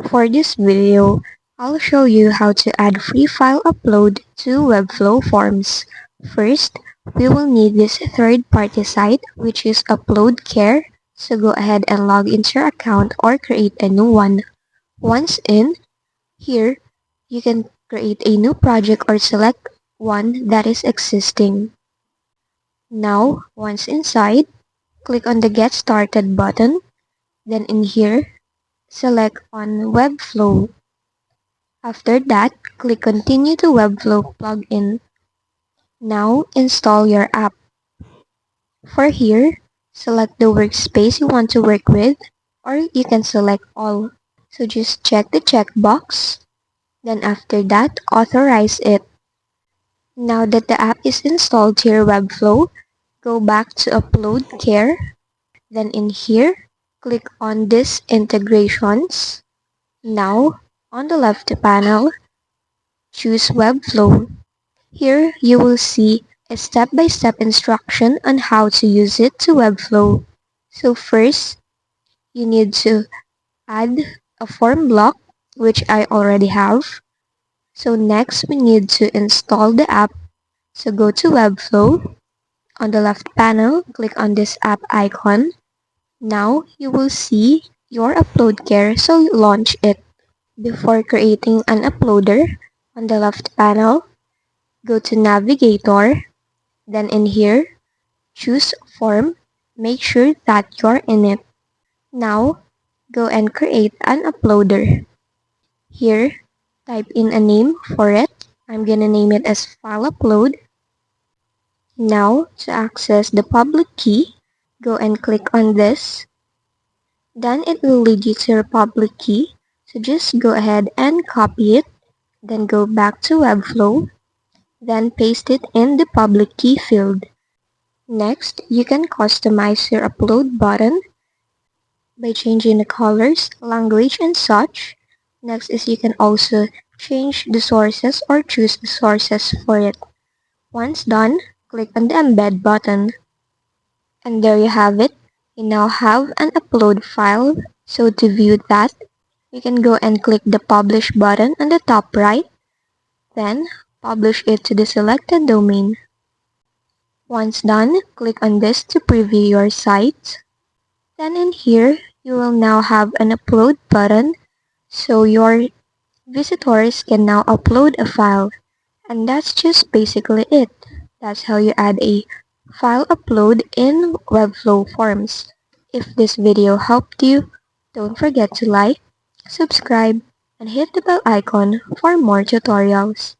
For this video, I'll show you how to add free file upload to Webflow forms. First, we will need this third-party site, which is Upload Care, so go ahead and log into your account or create a new one. Once in, here, you can create a new project or select one that is existing. Now, once inside, click on the Get Started button, then in here, select on Webflow. After that, click Continue to Webflow plugin. Now, install your app. For here, select the workspace you want to work with, or you can select all. So just check the checkbox. Then after that, authorize it. Now that the app is installed to your Webflow, go back to Upload Care. Then in here, click on this Integrations. Now, on the left panel, choose Webflow. Here, you will see a step-by-step instruction on how to use it to Webflow. So first, you need to add a form block, which I already have. So next, we need to install the app. So go to Webflow. On the left panel, click on this app icon. Now, you will see your upload care, so launch it. Before creating an uploader, on the left panel, go to Navigator, then in here, choose Form, make sure that you're in it. Now, go and create an uploader. Here, type in a name for it. I'm gonna name it as File Upload. Now, to access the public key, go and click on this. Then it will lead you to your public key, so just go ahead and copy it, then go back to Webflow, then paste it in the public key field. Next, you can customize your upload button by changing the colors, language, and such. Next is you can also change the sources or choose the sources for it. Once done, click on the embed button. And there you have it. You now have an upload file. So to view that, you can go and click the publish button on the top right. Then, publish it to the selected domain. Once done, click on this to preview your site. Then in here, you will now have an upload button, so your visitors can now upload a file. And that's just basically it. That's how you add a file upload in Webflow forms. If this video helped you, don't forget to like, subscribe, and hit the bell icon for more tutorials.